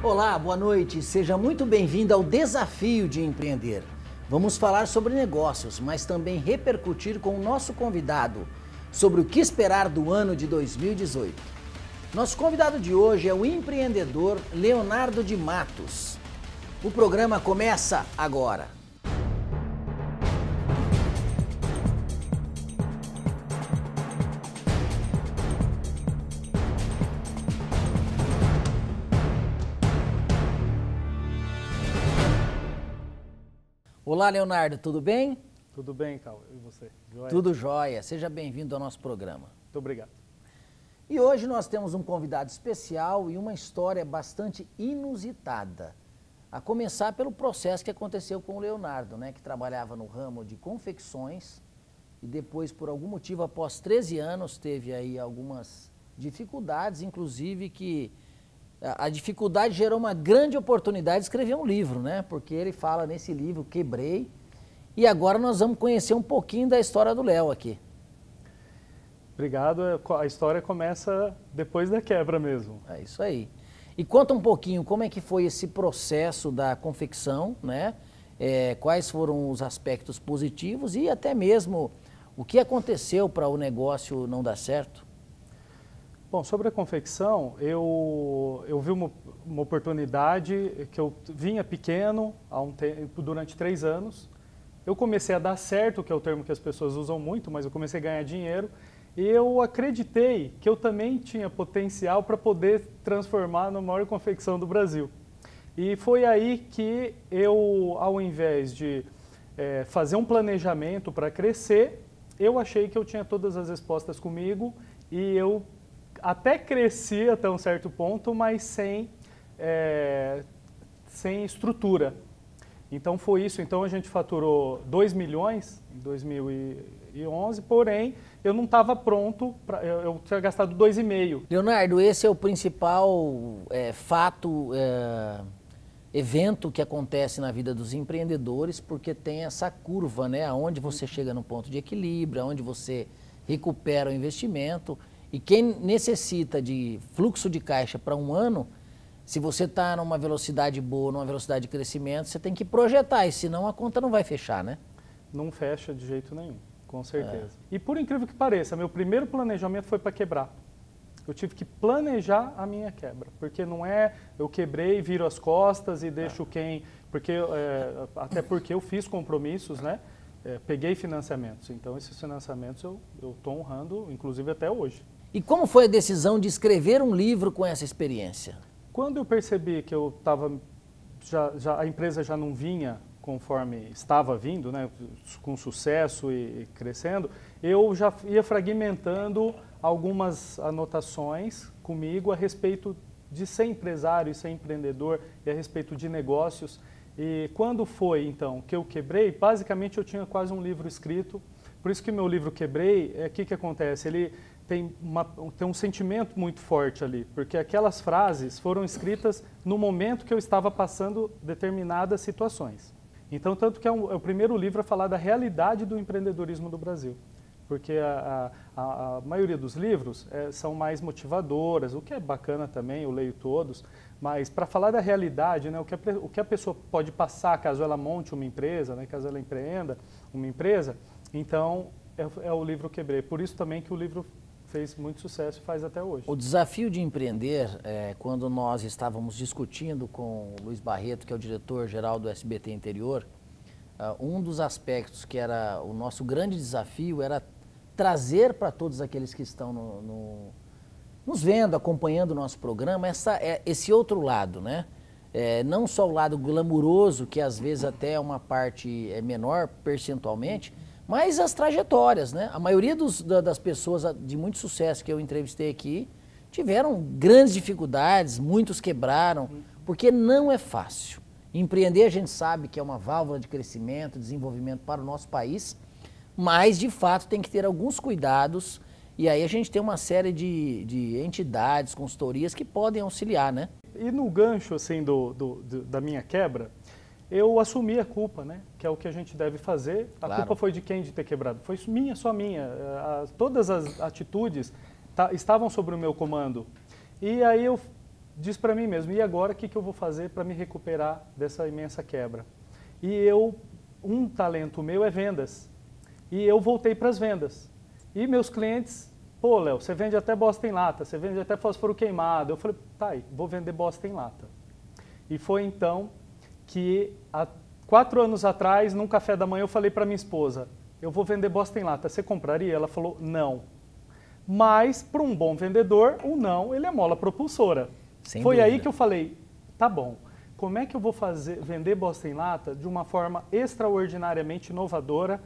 Olá, boa noite. Seja muito bem-vindo ao Desafio de Empreender. Vamos falar sobre negócios, mas também repercutir com o nosso convidado sobre o que esperar do ano de 2018. Nosso convidado de hoje é o empreendedor Leonardo de Matos. O programa começa agora. Olá, Leonardo, tudo bem? Tudo bem, Cal. E você? Joia? Tudo jóia. Seja bem-vindo ao nosso programa. Muito obrigado. E hoje nós temos um convidado especial e uma história bastante inusitada. A começar pelo processo que aconteceu com o Leonardo, né, que trabalhava no ramo de confecções e depois, por algum motivo, após 13 anos, teve aí algumas dificuldades, inclusive que a dificuldade gerou uma grande oportunidade de escrever um livro, né? Porque ele fala nesse livro, Quebrei. E agora nós vamos conhecer um pouquinho da história do Léo aqui. Obrigado. A história começa depois da quebra mesmo. É isso aí. E conta um pouquinho como é que foi esse processo da confecção, né? Quais foram os aspectos positivos e até mesmo o que aconteceu para o negócio não dar certo? Bom, sobre a confecção, eu vi uma oportunidade que eu vinha pequeno durante 3 anos. Eu comecei a dar certo, que é o termo que as pessoas usam muito, mas eu comecei a ganhar dinheiro. E eu acreditei que eu também tinha potencial para poder transformar na maior confecção do Brasil. E foi aí que eu, ao invés de fazer um planejamento para crescer, eu achei que eu tinha todas as respostas comigo e eu até cresci até um certo ponto, mas sem estrutura. Então foi isso. Então a gente faturou 2 milhões em 2011, porém eu não estava pronto, eu tinha gastado 2,5. Leonardo, esse é o principal evento que acontece na vida dos empreendedores, porque tem essa curva, né? Onde você chega no ponto de equilíbrio, onde você recupera o investimento. E quem necessita de fluxo de caixa para um ano, se você está numa velocidade boa, numa velocidade de crescimento, você tem que projetar, e senão a conta não vai fechar, né? Não fecha de jeito nenhum, com certeza. E por incrível que pareça, meu primeiro planejamento foi para quebrar. Eu tive que planejar a minha quebra, porque não é eu quebrei, viro as costas e deixo até porque eu fiz compromissos, né? Peguei financiamentos, então esses financiamentos eu estou honrando, inclusive até hoje. E como foi a decisão de escrever um livro com essa experiência? Quando eu percebi que eu estava, a empresa já não vinha conforme estava vindo, né, com sucesso e crescendo, eu já ia fragmentando algumas anotações comigo a respeito de ser empresário e ser empreendedor e a respeito de negócios. E quando foi, então, que eu quebrei, basicamente eu tinha quase um livro escrito. Por isso que meu livro Quebrei, o que acontece? Ele tem um sentimento muito forte ali, porque aquelas frases foram escritas no momento que eu estava passando determinadas situações. Então, tanto que é o primeiro livro a falar da realidade do empreendedorismo do Brasil. Porque a maioria dos livros são mais motivadoras, o que é bacana também, eu leio todos, mas para falar da realidade, né, o que a pessoa pode passar caso ela monte uma empresa, né, caso ela empreenda uma empresa, então é o livro Quebrei. Por isso também que o livro fez muito sucesso e faz até hoje. O desafio de empreender, quando nós estávamos discutindo com o Luiz Barreto, que é o diretor-geral do SBT Interior, um dos aspectos que era o nosso grande desafio era trazer para todos aqueles que estão nos vendo, acompanhando o nosso programa, esse outro lado, né? Não só o lado glamuroso, que às vezes até é uma parte menor percentualmente, mas as trajetórias, né? A maioria das pessoas de muito sucesso que eu entrevistei aqui tiveram grandes dificuldades, muitos quebraram, porque não é fácil. Empreender a gente sabe que é uma válvula de crescimento, desenvolvimento para o nosso país, mas de fato tem que ter alguns cuidados e aí a gente tem uma série de entidades, consultorias que podem auxiliar, né? E no gancho assim, da minha quebra, eu assumi a culpa, né? Que é o que a gente deve fazer. A Claro. culpa foi de quem de ter quebrado? Foi minha, só minha. Todas as atitudes estavam sobre o meu comando. E aí eu disse para mim mesmo, e agora o que eu vou fazer para me recuperar dessa imensa quebra? E um talento meu é vendas. E eu voltei para as vendas. E meus clientes, pô, Léo, você vende até bosta em lata, você vende até fósforo queimado. Eu falei, tá aí, vou vender bosta em lata. E foi então que, há 4 anos atrás, num café da manhã, eu falei para minha esposa, eu vou vender bosta em lata, você compraria? Ela falou, não. Mas, para um bom vendedor, o não, ele é mola propulsora. Sem Foi dúvida. aí que eu falei, tá bom, como é que eu vou vender bosta em lata de uma forma extraordinariamente inovadora,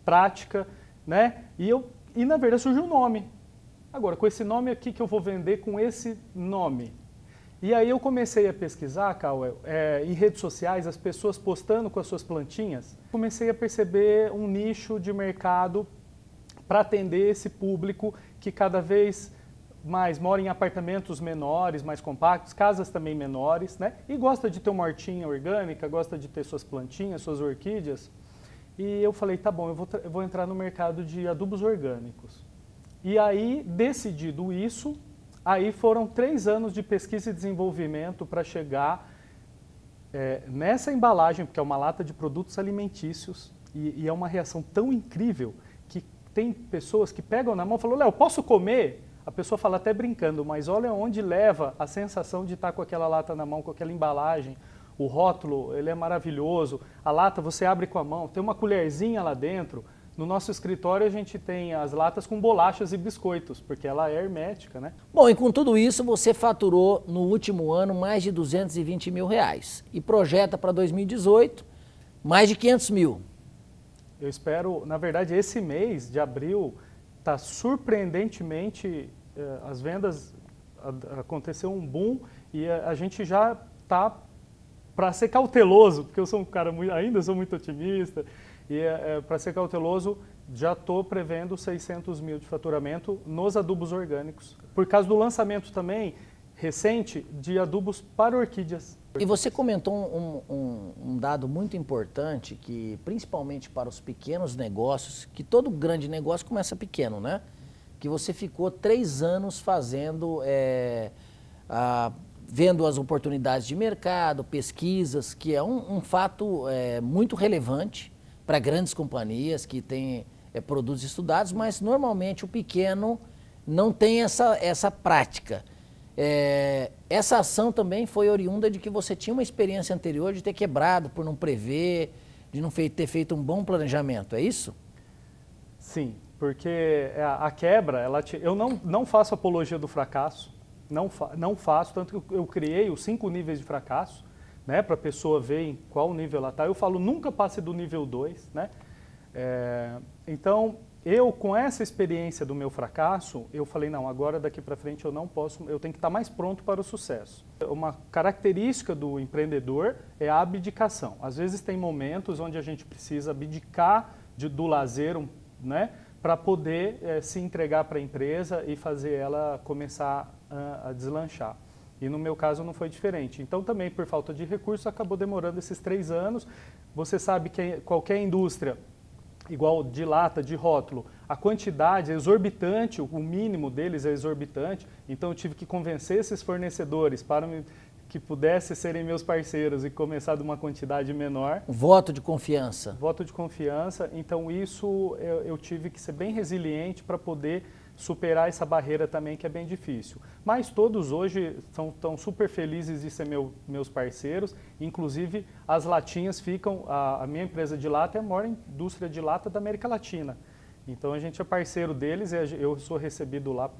prática, né? E na verdade surgiu o nome. Agora, com esse nome aqui que eu vou vender com esse nome. E aí eu comecei a pesquisar, Cauê, em redes sociais, as pessoas postando com as suas plantinhas. Comecei a perceber um nicho de mercado para atender esse público que cada vez mais mora em apartamentos menores, mais compactos, casas também menores, né? E gosta de ter uma hortinha orgânica, gosta de ter suas plantinhas, suas orquídeas. E eu falei, tá bom, eu vou entrar no mercado de adubos orgânicos. E aí, decidido isso, aí foram 3 anos de pesquisa e desenvolvimento para chegar nessa embalagem, porque é uma lata de produtos alimentícios, e é uma reação tão incrível que tem pessoas que pegam na mão e falam, Léo, posso comer? A pessoa fala até brincando, mas olha onde leva a sensação de estar com aquela lata na mão, com aquela embalagem. O rótulo, ele é maravilhoso. A lata você abre com a mão, tem uma colherzinha lá dentro. No nosso escritório a gente tem as latas com bolachas e biscoitos, porque ela é hermética, né? Bom, e com tudo isso você faturou no último ano mais de R$220 mil e projeta para 2018 mais de 500 mil. Eu espero, na verdade, esse mês de abril está surpreendentemente, as vendas, aconteceu um boom e a gente já está, para ser cauteloso, porque eu sou um cara ainda sou muito otimista, e para ser cauteloso, já estou prevendo 600 mil de faturamento nos adubos orgânicos, por causa do lançamento também recente de adubos para orquídeas. E você comentou um dado muito importante, que principalmente para os pequenos negócios, que todo grande negócio começa pequeno, né? Que você ficou 3 anos fazendo, vendo as oportunidades de mercado, pesquisas, que é um fato muito relevante para grandes companhias que têm produtos estudados, mas normalmente o pequeno não tem essa prática. Essa ação também foi oriunda de que você tinha uma experiência anterior de ter quebrado por não prever, de não ter feito um bom planejamento, é isso? Sim, porque a quebra, eu não faço apologia do fracasso, não faço, tanto que eu criei os 5 níveis de fracasso, né, para a pessoa ver em qual nível ela está. Eu falo, nunca passe do nível 2, né? Então, eu, com essa experiência do meu fracasso, eu falei, não, agora daqui para frente eu não posso, eu tenho que estar mais pronto para o sucesso. Uma característica do empreendedor é a abdicação. Às vezes tem momentos onde a gente precisa abdicar do lazer, né, para poder se entregar para a empresa e fazer ela começar a deslanchar. E no meu caso não foi diferente. Então também por falta de recursos acabou demorando esses 3 anos. Você sabe que qualquer indústria, igual de lata, de rótulo, a quantidade é exorbitante, o mínimo deles é exorbitante, então eu tive que convencer esses fornecedores para que pudessem serem meus parceiros e começar de uma quantidade menor. Voto de confiança. Voto de confiança, então isso eu tive que ser bem resiliente para poder superar essa barreira também, que é bem difícil. Mas todos hoje estão super felizes de ser meus parceiros, inclusive as latinhas ficam, a minha empresa de lata é a maior indústria de lata da América Latina. Então a gente é parceiro deles e eu sou recebido lá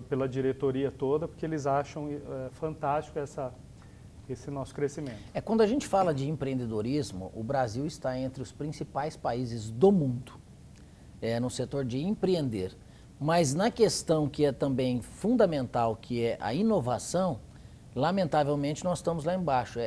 pela diretoria toda, porque eles acham fantástico esse nosso crescimento. Quando a gente fala de empreendedorismo, o Brasil está entre os principais países do mundo no setor de empreender. Mas na questão que é também fundamental, que é a inovação, lamentavelmente nós estamos lá embaixo.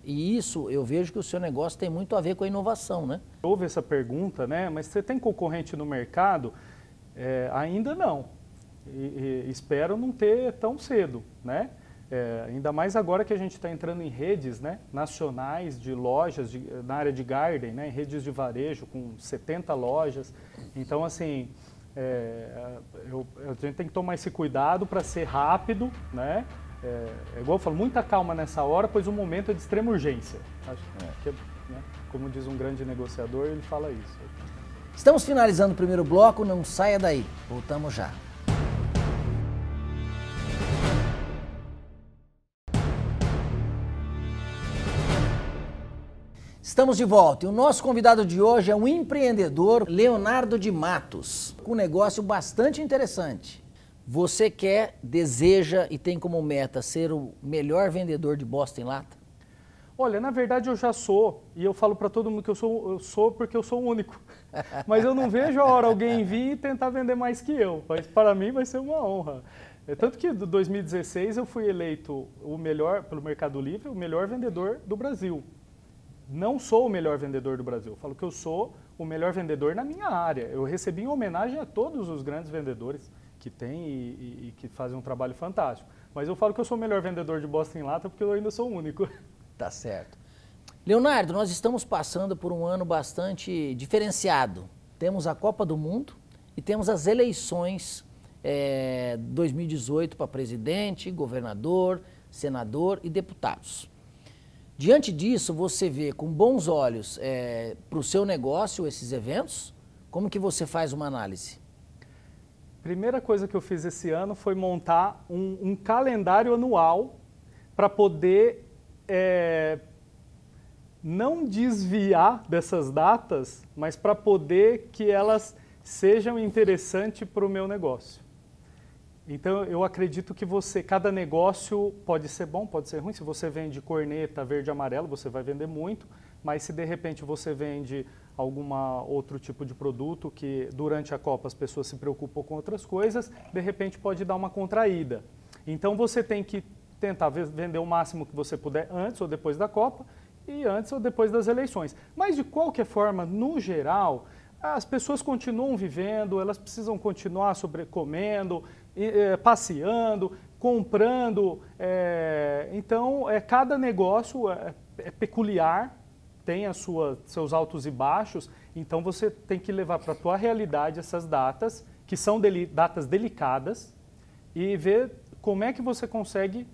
E isso eu vejo que o seu negócio tem muito a ver com a inovação, né? Houve essa pergunta, né? Mas você tem concorrente no mercado? Ainda não. E espero não ter tão cedo, né? Ainda mais agora que a gente está entrando em redes, né, nacionais de lojas na área de garden, né, em redes de varejo com 70 lojas. Então, assim, a gente tem que tomar esse cuidado para ser rápido, né? Igual eu falo, muita calma nessa hora, pois o momento é de extrema urgência. Acho que, né, como diz um grande negociador, ele fala isso. Estamos finalizando o primeiro bloco, não saia daí. Voltamos já. Estamos de volta e o nosso convidado de hoje é um empreendedor, Leonardo de Matos, com um negócio bastante interessante. Você quer, deseja e tem como meta ser o melhor vendedor de bosta em lata? Olha, na verdade eu já sou, e eu falo para todo mundo que eu sou porque eu sou o único. Mas eu não vejo a hora alguém vir e tentar vender mais que eu. Mas para mim vai ser uma honra. Tanto que em 2016 eu fui eleito o melhor, pelo Mercado Livre, o melhor vendedor do Brasil. Não sou o melhor vendedor do Brasil, eu falo que eu sou o melhor vendedor na minha área. Eu recebi em homenagem a todos os grandes vendedores que tem e que fazem um trabalho fantástico. Mas eu falo que eu sou o melhor vendedor de bosta em lata porque eu ainda sou o único. Tá certo. Leonardo, nós estamos passando por um ano bastante diferenciado. Temos a Copa do Mundo e temos as eleições 2018 para presidente, governador, senador e deputados. Diante disso, você vê com bons olhos para o seu negócio esses eventos? Como que você faz uma análise? Primeira coisa que eu fiz esse ano foi montar um calendário anual para poder não desviar dessas datas, mas para poder que elas sejam interessantes para o meu negócio. Então, eu acredito que cada negócio pode ser bom, pode ser ruim. Se você vende corneta verde e amarelo, você vai vender muito, mas se de repente você vende algum outro tipo de produto que durante a Copa as pessoas se preocupam com outras coisas, de repente pode dar uma contraída. Então, você tem que tentar vender o máximo que você puder antes ou depois da Copa e antes ou depois das eleições. Mas, de qualquer forma, no geral, as pessoas continuam vivendo, elas precisam continuar comendo, passeando, comprando. Então, cada negócio é peculiar, tem seus altos e baixos, então você tem que levar para a tua realidade essas datas, que são datas delicadas, e ver como é que você consegue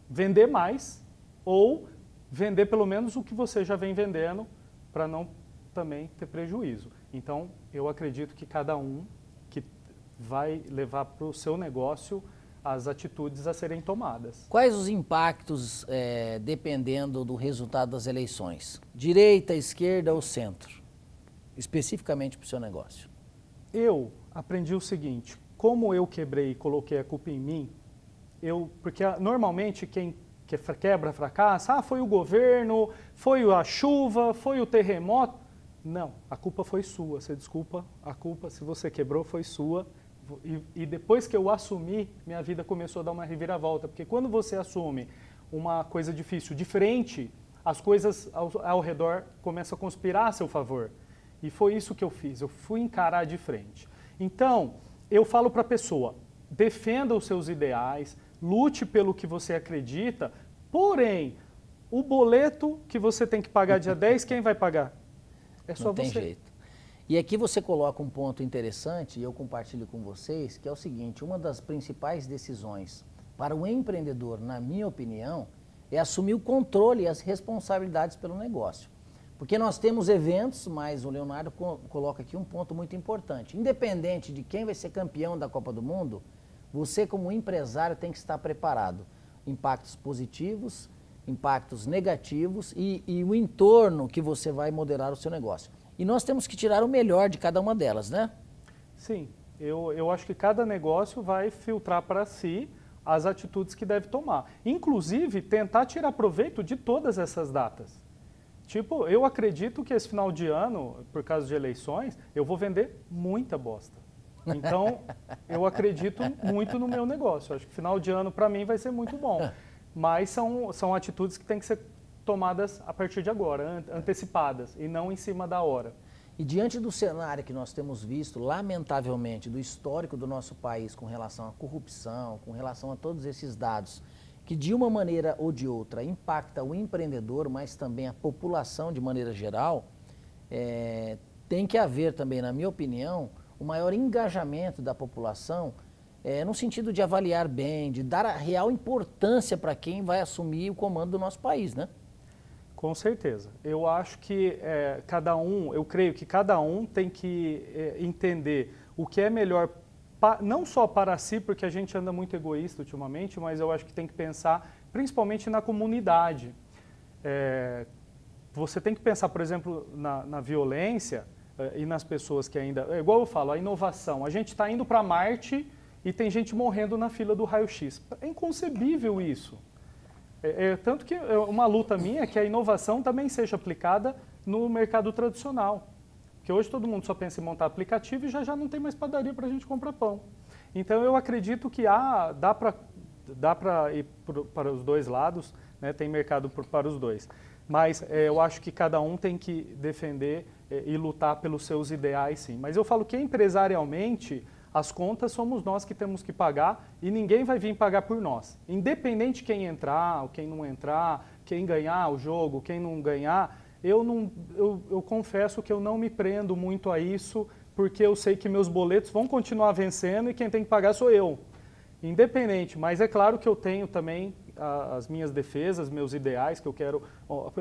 vender mais ou vender pelo menos o que você já vem vendendo para não também ter prejuízo. Então, eu acredito que cada um que vai levar para o seu negócio as atitudes a serem tomadas. Quais os impactos, dependendo do resultado das eleições? Direita, esquerda ou centro? Especificamente para o seu negócio. Eu aprendi o seguinte, como eu quebrei e coloquei a culpa em mim, porque normalmente quem quebra, fracassa, foi o governo, foi a chuva, foi o terremoto. Não, a culpa foi sua, você desculpa, a culpa, se você quebrou, foi sua. E depois que eu assumi, minha vida começou a dar uma reviravolta, porque quando você assume uma coisa difícil de frente, as coisas ao redor começam a conspirar a seu favor. E foi isso que eu fiz, eu fui encarar de frente. Então, eu falo para a pessoa, defenda os seus ideais, lute pelo que você acredita, porém, o boleto que você tem que pagar dia 10, quem vai pagar? É só você. Não tem jeito. E aqui você coloca um ponto interessante, e eu compartilho com vocês, que é o seguinte, uma das principais decisões para o empreendedor, na minha opinião, é assumir o controle e as responsabilidades pelo negócio. Porque nós temos eventos, mas o Leonardo coloca aqui um ponto muito importante. Independente de quem vai ser campeão da Copa do Mundo, você como empresário tem que estar preparado. Impactos positivos, impactos negativos e o entorno que você vai moderar o seu negócio. E nós temos que tirar o melhor de cada uma delas, né? Sim, eu acho que cada negócio vai filtrar para si as atitudes que deve tomar. Inclusive, tentar tirar proveito de todas essas datas. Tipo, eu acredito que esse final de ano, por causa de eleições, eu vou vender muita bosta. Então, eu acredito muito no meu negócio. Eu acho que final de ano, para mim, vai ser muito bom. Mas são atitudes que têm que ser tomadas a partir de agora, antecipadas, e não em cima da hora. E diante do cenário que nós temos visto, lamentavelmente, do histórico do nosso país com relação à corrupção, com relação a todos esses dados, que de uma maneira ou de outra impacta o empreendedor, mas também a população de maneira geral, tem que haver também, na minha opinião, o maior engajamento da população no sentido de avaliar bem, de dar a real importância para quem vai assumir o comando do nosso país, né? Com certeza. Eu acho que eu creio que cada um tem que entender o que é melhor, não só para si, porque a gente anda muito egoísta ultimamente, mas eu acho que tem que pensar principalmente na comunidade. Você tem que pensar, por exemplo, na violência e nas pessoas que ainda... igual eu falo, a inovação. A gente está indo para Marte e tem gente morrendo na fila do raio-x. É inconcebível isso. Tanto que uma luta minha é que a inovação também seja aplicada no mercado tradicional. Porque hoje todo mundo só pensa em montar aplicativo e já não tem mais padaria para a gente comprar pão. Então eu acredito que dá para ir para os dois lados, né? Tem mercado para os dois. Mas eu acho que cada um tem que defender e lutar pelos seus ideais, sim. Mas eu falo que empresarialmente as contas somos nós que temos que pagar e ninguém vai vir pagar por nós. Independente de quem entrar, ou quem não entrar, quem ganhar o jogo, quem não ganhar, eu confesso que eu não me prendo muito a isso, porque eu sei que meus boletos vão continuar vencendo e quem tem que pagar sou eu. Independente, mas é claro que eu tenho também as minhas defesas, meus ideais que eu quero.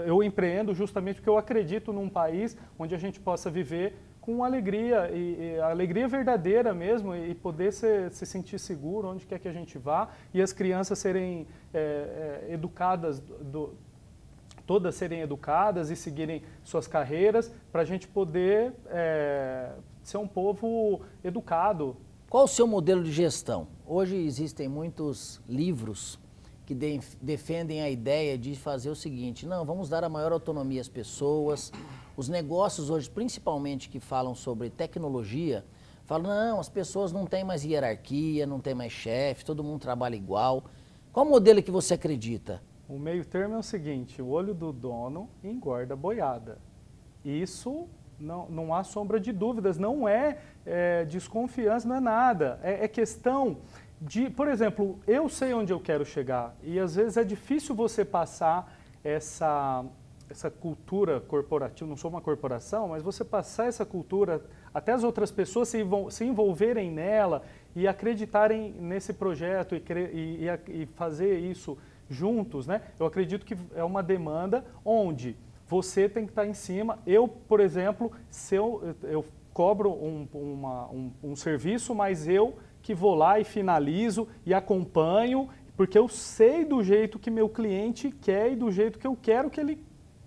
Eu empreendo justamente porque eu acredito num país onde a gente possa viver com alegria, e alegria verdadeira mesmo, e poder se sentir seguro onde quer que a gente vá, e as crianças serem educadas, todas serem educadas e seguirem suas carreiras, para a gente poder ser um povo educado. Qual o seu modelo de gestão? Hoje existem muitos livros que defendem a ideia de fazer o seguinte: não, vamos dar a maior autonomia às pessoas. Os negócios hoje, principalmente que falam sobre tecnologia, falam, não, as pessoas não têm mais hierarquia, não tem mais chefe, todo mundo trabalha igual. Qual modelo que você acredita? O meio termo é o seguinte: o olho do dono engorda a boiada. Isso não há sombra de dúvidas, não é desconfiança, não é nada. É questão de, por exemplo, eu sei onde eu quero chegar e às vezes é difícil você passar essa cultura corporativa, não sou uma corporação, mas você passar essa cultura, até as outras pessoas se envolverem nela e acreditarem nesse projeto e fazer isso juntos, né? Eu acredito que é uma demanda onde você tem que estar em cima. Eu, por exemplo, se eu cobro um serviço, mas eu que vou lá e finalizo e acompanho, porque eu sei do jeito que meu cliente quer e do jeito que eu quero que ele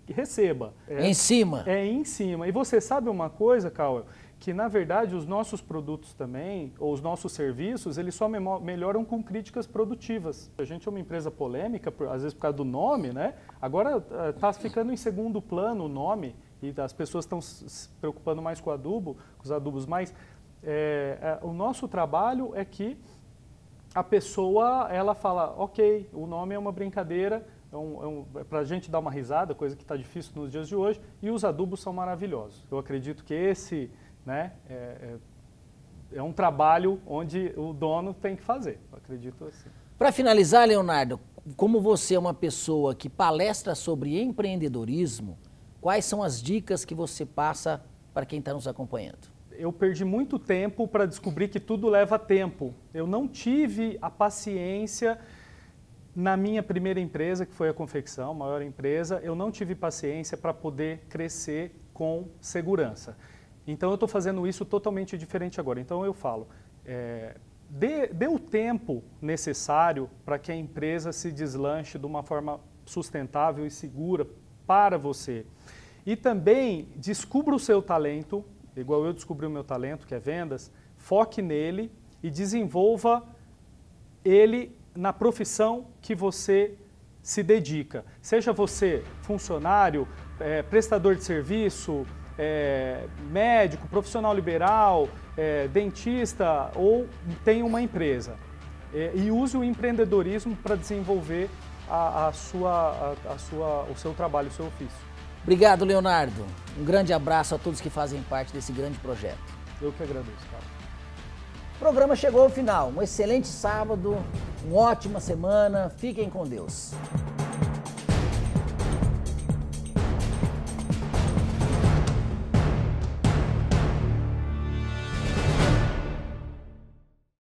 receba. Em cima. É em cima. E você sabe uma coisa, Cauê? Que na verdade os nossos produtos também, ou os nossos serviços, eles só melhoram com críticas produtivas. A gente é uma empresa polêmica, às vezes por causa do nome, né? Agora está ficando em segundo plano o nome, e as pessoas estão se preocupando mais com os adubos, mas o nosso trabalho é que a pessoa, ela fala, ok, o nome é uma brincadeira, para a gente dar uma risada, coisa que está difícil nos dias de hoje, e os adubos são maravilhosos. Eu acredito que esse, né, é um trabalho onde o dono tem que fazer, eu acredito assim. Para finalizar, Leonardo, como você é uma pessoa que palestra sobre empreendedorismo, quais são as dicas que você passa para quem está nos acompanhando? Eu perdi muito tempo para descobrir que tudo leva tempo. Eu não tive a paciência na minha primeira empresa, que foi a confecção, maior empresa, eu não tive paciência para poder crescer com segurança. Então eu estou fazendo isso totalmente diferente agora. Então eu falo, dê o tempo necessário para que a empresa se deslanche de uma forma sustentável e segura para você. E também descubra o seu talento, igual eu descobri o meu talento, que é vendas, foque nele e desenvolva ele na profissão que você se dedica. Seja você funcionário, prestador de serviço, médico, profissional liberal, dentista ou tenha uma empresa. E use o empreendedorismo para desenvolver o seu trabalho, o seu ofício. Obrigado, Leonardo. Um grande abraço a todos que fazem parte desse grande projeto. Eu que agradeço, cara. O programa chegou ao final. Um excelente sábado, Uma ótima semana, fiquem com Deus.